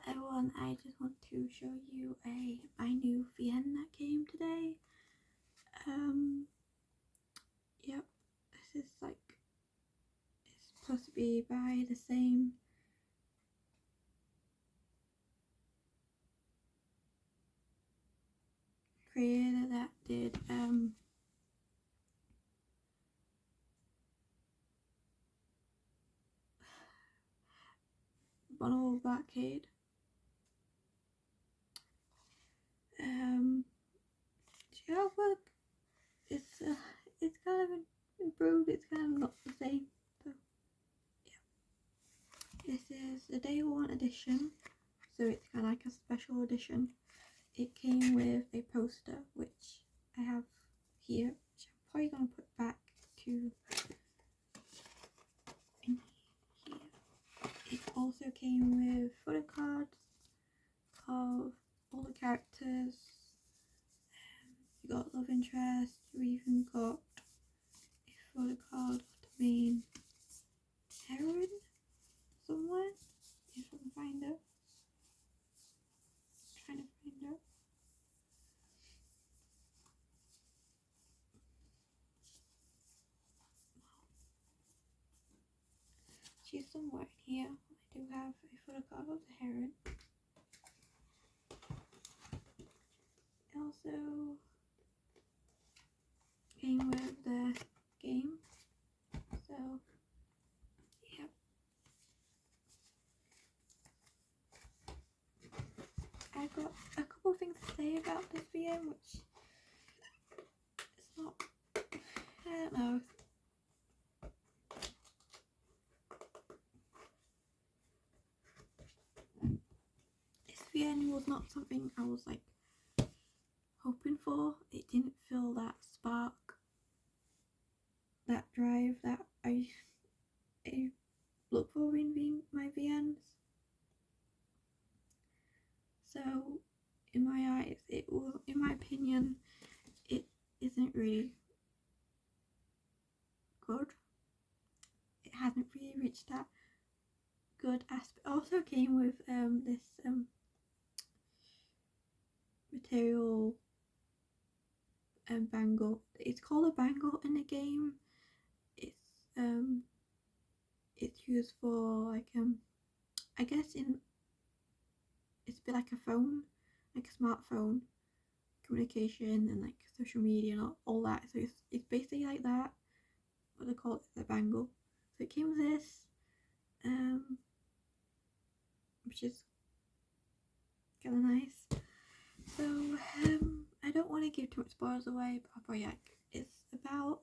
everyone, I just want to show you my new VN that came today. Yep, this is it's supposed to be by the same creator that did Bonneville Arcade. Yeah, but it's kind of improved. It's kind of not the same. So yeah, this is a day one edition, so it's kind of like a special edition. It came with a poster, which I have here, which I'm probably gonna put back to in here. It also came with photo cards of all the characters. You got love interest. You even got a photo card of the main heroine somewhere. If I can find it. I'm trying to find it. She's somewhere in here. I do have a photo card of the heroine. It also came with the game. So yep. I've got a couple of things to say about this VM, which it's not, I don't know. This VM was not something I was hoping for. It didn't feel that spark, that drive that I look for in my VNs. So in my eyes, in my opinion, it isn't really good. It hasn't really reached that good aspect. It also came with this material bangle. It's called a bangle in the game. It's used for I guess it's a bit like a phone, like a smartphone communication and social media and all that. So it's basically like that. What they call it, the bangle. So it came with this, which is kind of nice. So I don't want to give too much spoilers away, but it's about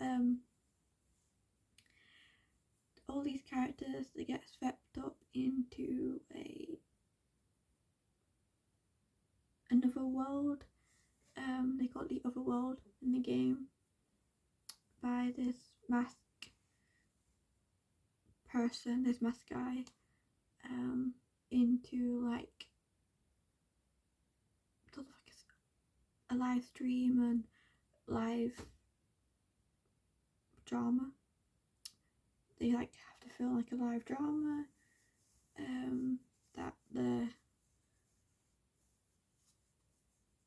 all these characters that get swept up into another world. They call it the other world in the game, by this mask person, this mask guy, into sort of a live stream and live drama. They have to film a live drama that the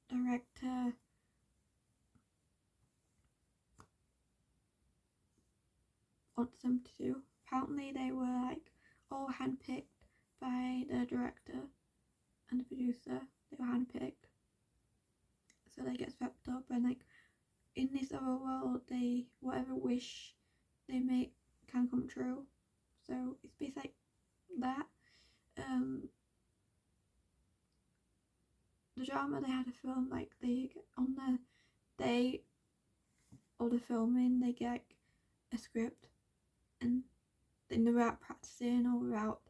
director wants them to do. Apparently they were all handpicked by the director and the producer. They were handpicked, so they get swept up, and in this other world, they whatever wish they make can come true. So it's basically that. The drama they had to film, they on the day of the filming, they get a script, and they know without practicing or without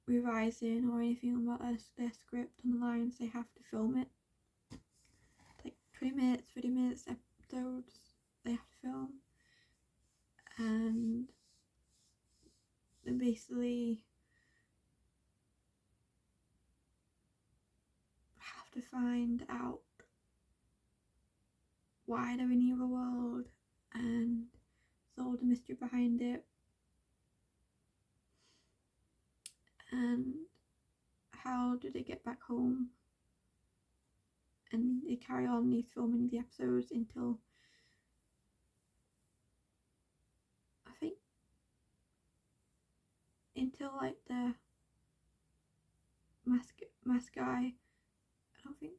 revising or anything about their script and the lines, they have to film it. 20 minutes, 30 minutes episodes they have to film, and they basically have to find out why they're in the other world and solve the mystery behind it. and how do they get back home, and they carry on these filming the episodes until I think like the mask guy. I don't think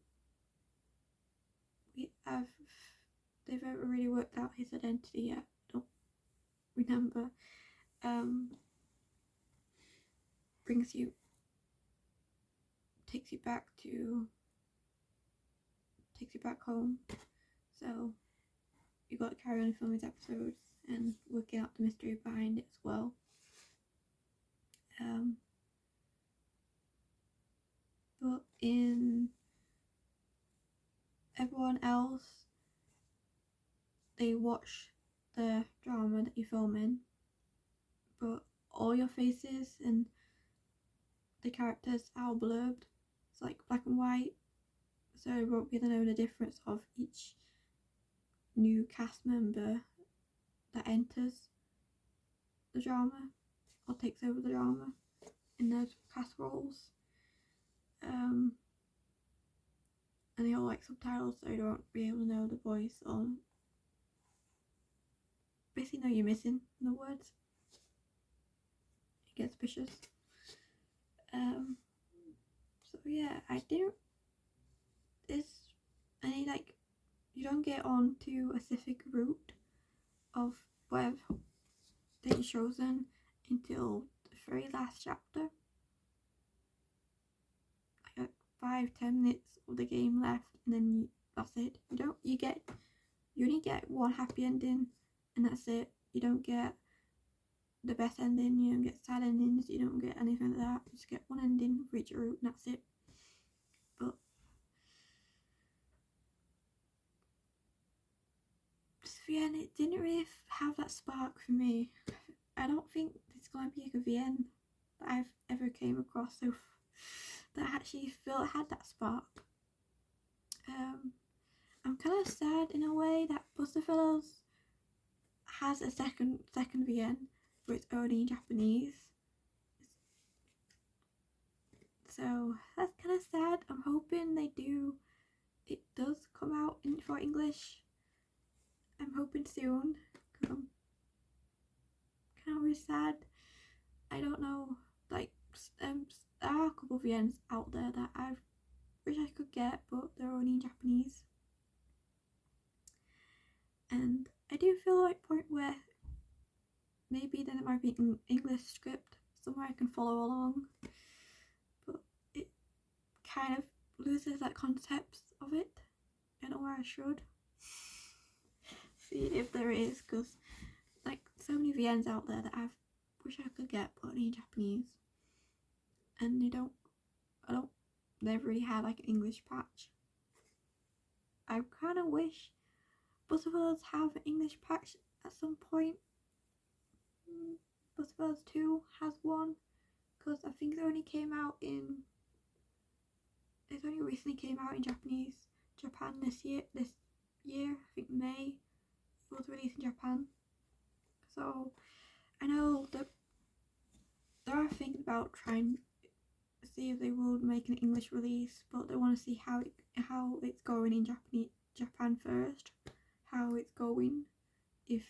they've ever really worked out his identity yet. I don't remember. Takes you back home. So you got to carry on filming these episodes and working out the mystery behind it as well. But in everyone else, they watch the drama that you're filming, but all your faces and the characters are blurred. It's like black and white, so you won't be able to know the difference of each new cast member that enters the drama or takes over the drama in those cast roles. And they all like subtitles, so you don't be able to know the voice, or basically know you're missing the words. It gets vicious. So yeah, you don't get on to a specific route of whatever that you're chosen until the very last chapter. Like 5-10 minutes of the game left, and then that's it. You only get one happy ending, and that's it. You don't get the best ending, you don't get sad endings, you don't get anything like that. You just get one ending for each route, and that's it. But VN, it didn't really have that spark for me. I don't think there's going to be a VN that I've ever came across that actually felt had that spark. I'm kind of sad in a way that Butterfellows has a second VN, but it's only in Japanese. So that's kind of sad. I'm hoping it does come out for English. I'm hoping soon, because I'm kind of really sad. I don't know, like, there are a couple of VNs out there that I wish I could get, but they're only in Japanese. And I do feel like a point where maybe then it might be an English script somewhere I can follow along, but it kind of loses that concept of it. I don't know where I should see if there is, because like so many VNs out there that I wish I could get, but only in Japanese, and they've really had like an English patch. I kind of wish Butterfellows have an English patch at some point. Butterfellows 2 has one, because I think it only recently came out in Japan this year. I think May it was released in Japan. So I know that there are things about trying to see if they will make an English release, but they want to see how it's going in Japan first, how it's going, if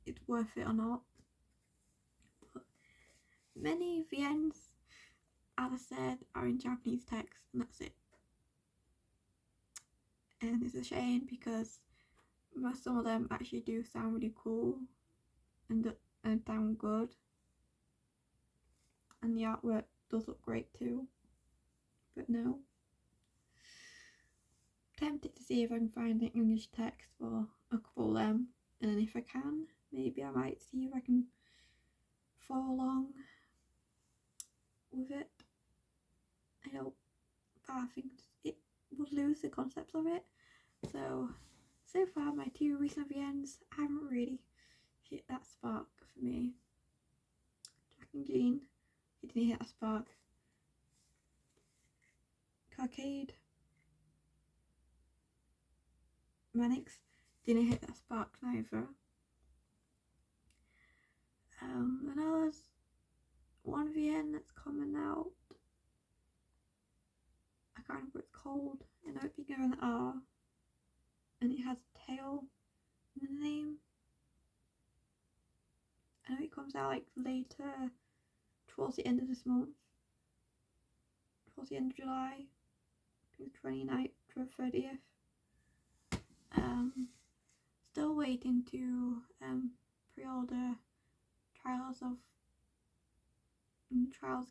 it's worth it or not. But many VNs, as I said, are in Japanese text, and that's it. And it's a shame, because some of them actually do sound really cool and sound good, and the artwork does look great too. But no. Tempted to see if I can find the English text for a couple of them, and then if I can, maybe I might see if I can follow along with it. But I think it would lose the concept of it. So far my 2 recent VNs haven't really hit that spark for me. Jack and Jean, it didn't hit that spark. Charade, Maniacs, didn't hit that spark neither. And there's one VN that's coming called. I know it begins with an R, and it has tail in the name. I know it comes out like later, towards the end of this month, towards the end of July, I think 29th to 30th. Still waiting to pre-order Trials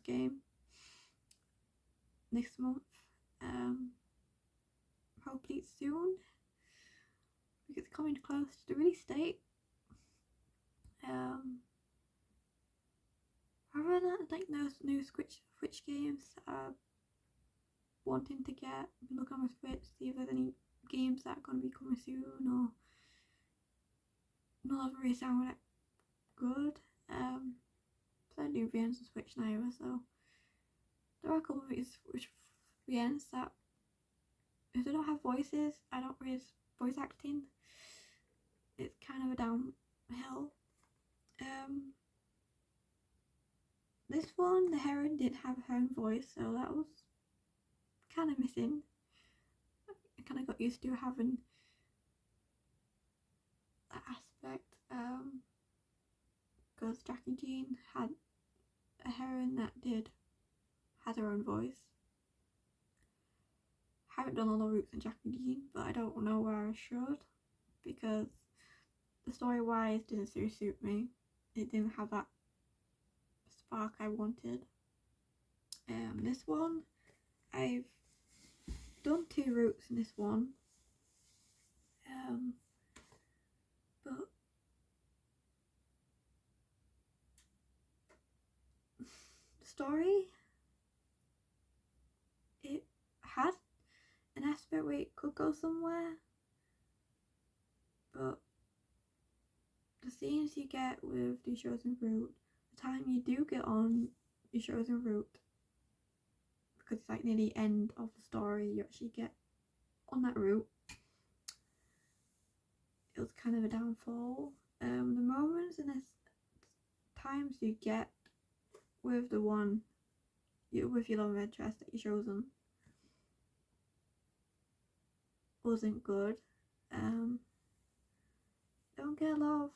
game next month. Hopefully soon, because it's coming close to the release date. Other than that, like those new Switch games wanting to get, look on my Switch, see if there's any games that are going to be coming soon, or none of them really sound like good. So I do VNs on Switch now, so there are a couple of VNs that, if they don't have voices, I don't really voice acting, it's kind of a downhill. This one, the heron did have her own voice, so that was kind of missing. I kind of got used to having that aspect, because Jack and Jean had a heron that had her own voice. I haven't done all the routes in Jack and Jean, but I don't know where I should, because the story wise didn't suit me. It didn't have that spark I wanted. This one, I've done 2 routes in this one, but the story, it had an aspect where it could go somewhere, but the scenes you get with the chosen route, the time you do get on your chosen route, because it's like near the end of the story, you actually get on that route, it was kind of a downfall. The moments and the times you get with the one with your love interest that you chosen wasn't good. Don't get a lot of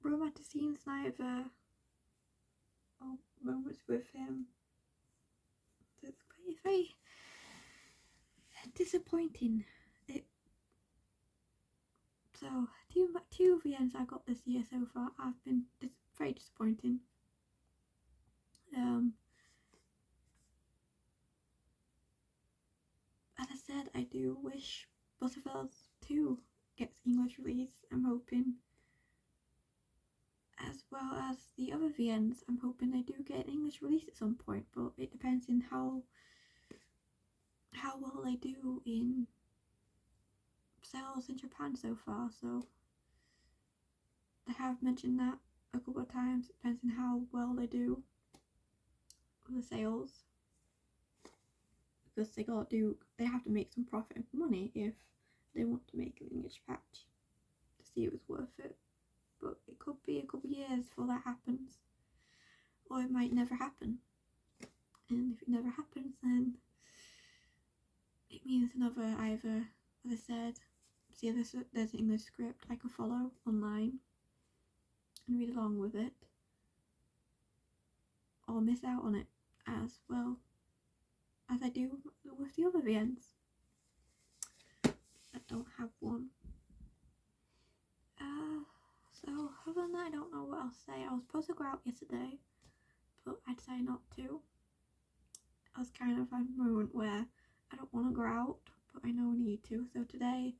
romantic scenes neither, or moments with him. So it's very disappointing. So two VNs I got this year so far have been very disappointing. As I said, I do wish Butterflies 2 gets English release. I'm hoping, as well as the other VNs, I'm hoping they do get an English release at some point, but it depends on how well they do in sales in Japan so far. So they have mentioned that a couple of times. It depends on how well they do with the sales, because they have to make some profit and money if they want to make an English patch to see if it's worth it. But it could be a couple of years before that happens, or it might never happen. And if it never happens, then it means another either, as I said, see there's an English script I can follow online and read along with it, or miss out on it as well as I do with the other VNs that don't have one. So other than that, I don't know what else to say. I was supposed to go out yesterday, but I decided not to. I was kind of at a moment where I don't want to go out, but I know I need to. So today,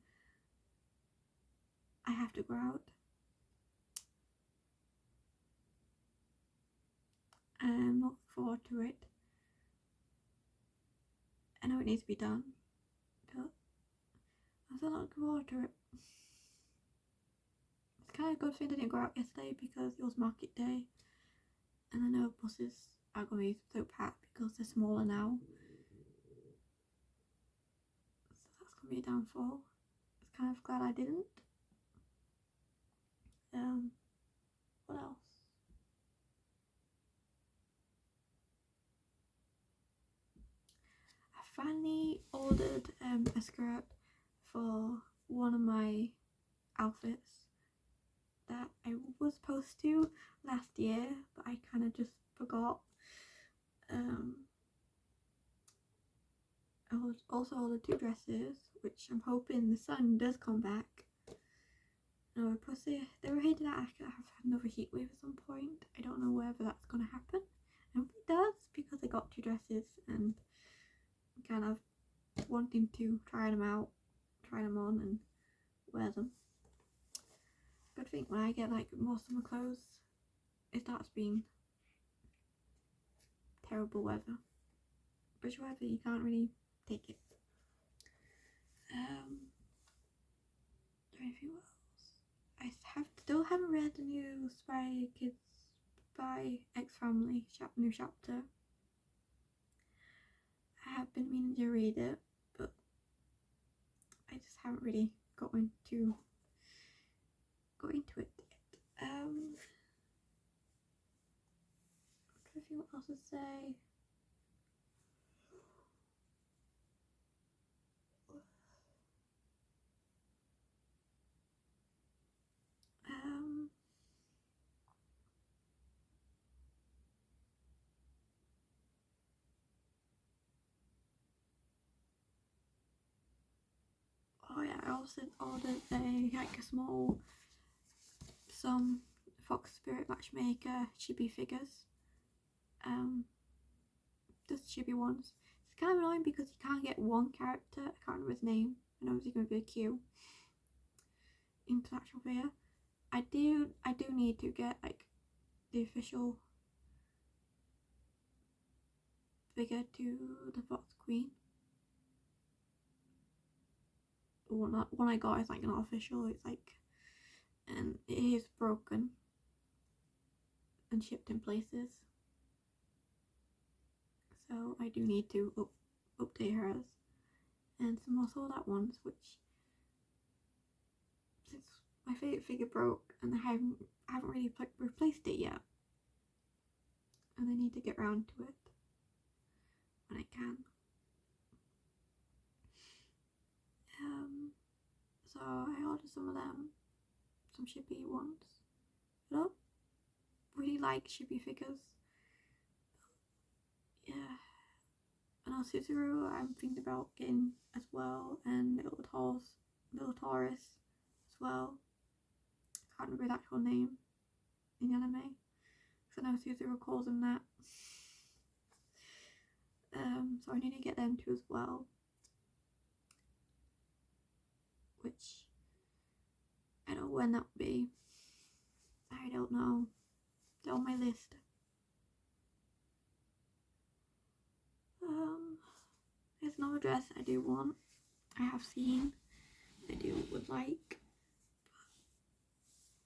I have to go out. I'm looking forward to it. I know it needs to be done, but I'm still not looking forward to it. It's kind of a good thing I didn't go out yesterday because it was market day, and I know buses are going to be so packed because they're smaller now. So that's going to be a downfall. I was kind of glad I didn't. What else? I finally ordered a skirt for one of my outfits that I was supposed to last year, but I kind of just forgot. I also ordered 2 dresses, which I'm hoping the sun does come back. No, plus they were hinting at I could have another heat wave at some point. I don't know whether that's going to happen. I hope it does, because I got 2 dresses and I'm kind of wanting to try them out, try them on and wear them. Good thing when I get like more summer clothes, it starts being terrible weather. But weather, you can't really take it. Anything else? I still haven't read the new Spy Kids by X Family new chapter. I have been meaning to read it, but I just haven't really got into it yet. I'm trying to think what else to say. Oh yeah, I also ordered some Fox Spirit Matchmaker chibi figures. Just chibi ones. It's kind of annoying because you can't get one character. I can't remember his name. I know he's going to be a Q into the actual figure. I do need to get like the official figure to the Fox Queen. The one I got is like not official. It's like, and it is broken and shipped in places. So I do need to update hers, and some more Sold Out ones, which since my favourite figure broke and I haven't really replaced it yet, and I need to get round to it when I can. So I ordered some of them, some chibi ones. I don't really like chibi figures. Yeah. And also Subaru I'm thinking about getting as well, and Little Taurus as well. I can't remember the actual name in the anime, because I know Subaru calls them that. So I need to get them too as well, which I don't know when that will be. I don't know. They're on my list. There's another dress I do want. I have seen. I would like.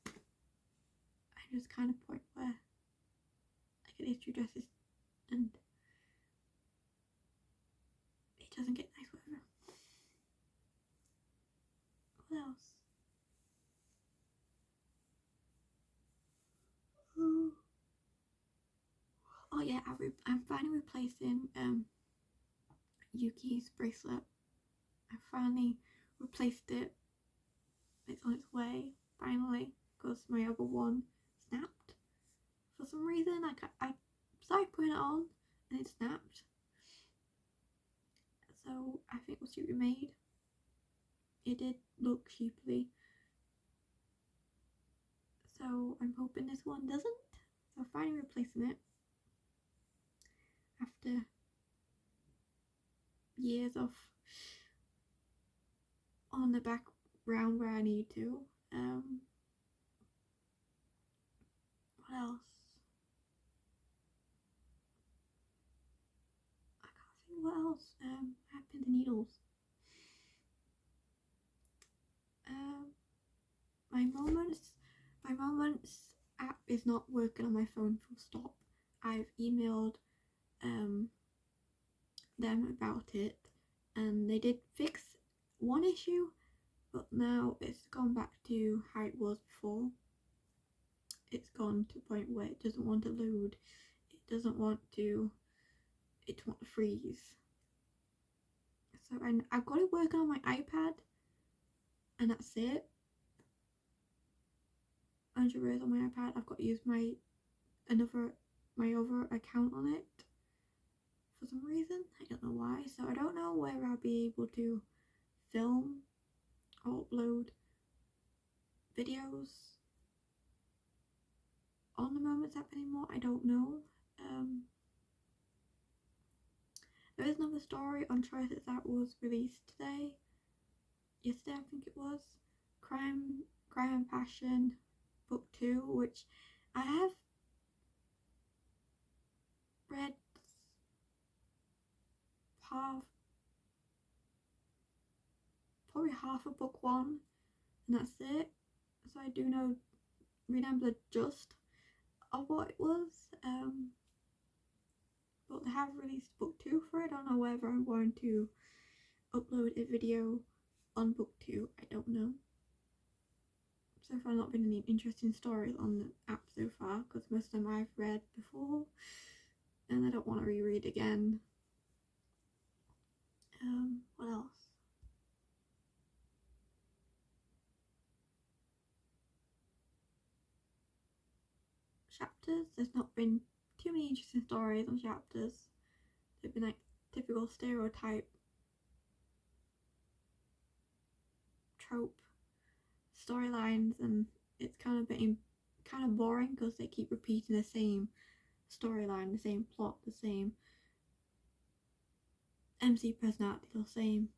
I just kind of point where I get these 2 dresses and it doesn't get nice weather. What else? Oh yeah, I'm finally replacing Yuki's bracelet. I finally replaced it. It's on its way, finally, because my other one snapped. For some reason, I started putting it on and it snapped. So I think it was cheaply made. It did look cheaply. So I'm hoping this one doesn't. So I'm finally replacing it after years of on the background where I need to. What else? I can't think what else happened to needles. My moments app is not working on my phone, full stop. I've emailed them about it, and they did fix one issue, but now it's gone back to how it was before. It's gone to a point where it doesn't want to load. It doesn't want to freeze. So I've got it working on my iPad, and that's it. 100 hours on my iPad. I've got to use my other account on it for some reason. I don't know why. So I don't know whether I'll be able to film or upload videos on the Moments app anymore. I don't know. There is another story on charade that was released yesterday I think it was, Crime and Passion book 2, which I have read probably half of book 1, and that's it. So I do remember the gist of what it was. But they have released book 2 for it. I don't know whether I'm going to upload a video on book 2. I don't know. So far, not been any interesting stories on the app so far, because most of them I've read before, and I don't want to reread again. What else? Chapters. There's not been too many interesting stories on chapters. They've been like typical stereotype trope storylines, and it's kind of boring because they keep repeating the same storyline, the same plot, the same MC personality, the same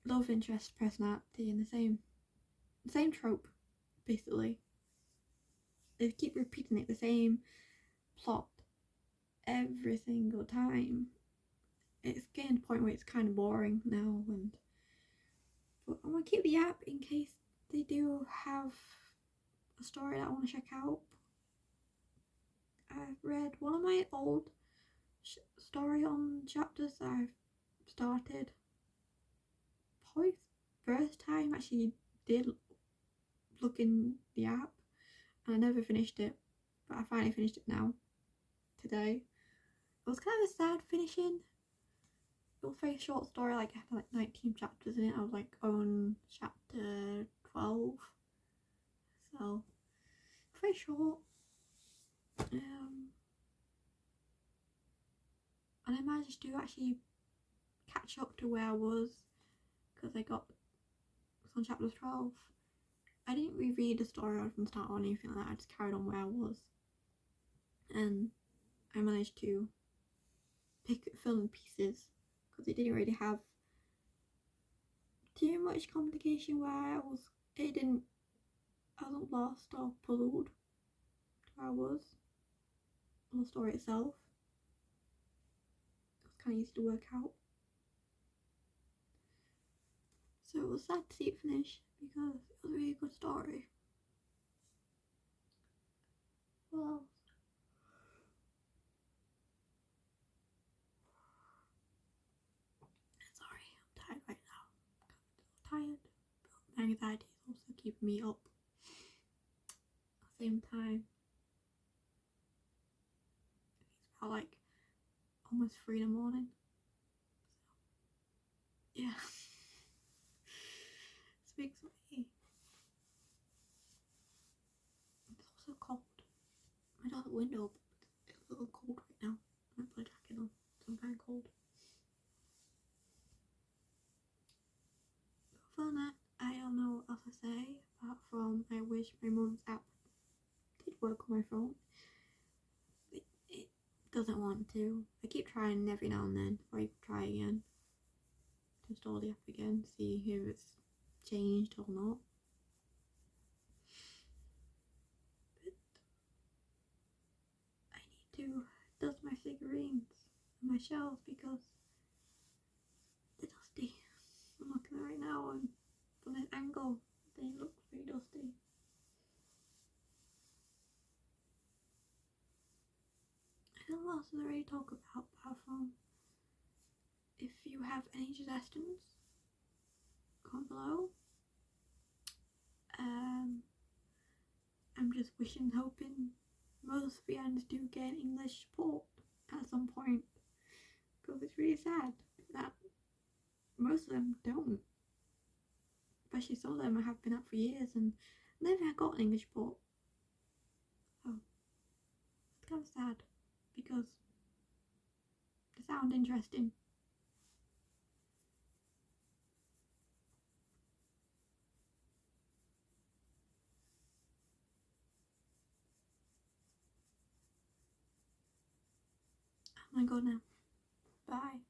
love interest personality, and the same trope, basically. They keep repeating it, the same plot every single time. It's getting to the point where it's kind of boring now, but I'm gonna keep the app in case they do have a story that I want to check out. I've read one of my old story on chapters that I've started. Probably first time actually did look in the app, and I never finished it, but I finally finished it now, today. It was kind of a sad finishing. It was a very short story, like I had like 19 chapters in it. I was like on chapter 12, so very short. And I managed to actually catch up to where I was, because I was on chapter 12. I didn't reread the story from the start or anything like that. I just carried on where I was, and I managed to fill in pieces, because it didn't really have too much complication where I wasn't lost or puzzled where I was on the story itself. It was kind of easy to work out. So it was sad to see it finish, because it was a really good story. Well, sorry, I'm tired right now. I'm tired, but my anxiety is also keeping me up. At the same time, it's about like almost 3 in the morning. So, yeah. Speaks of me. It's also cold. I don't have a window, but it's a little cold right now. I might put a jacket on, so I'm kind of cold. But other than that, I don't know what else to say, apart from I wish my mum's app did work on my phone. But it doesn't want to. I keep trying every now and then, before I try again to install the app again, see if it's changed or not. But I need to dust my figurines and my shelves, because they're dusty. I'm looking at it right now, and from an angle they look very dusty. I don't know what else to really talk about, apart from, if you have any suggestions, comment below. I'm just wishing and hoping most VNs do get English support at some point, because it's really sad that most of them don't. Especially some of them have been out for years and never got an English port. Oh, it's kind of sad because they sound interesting. Oh my god, now. Bye.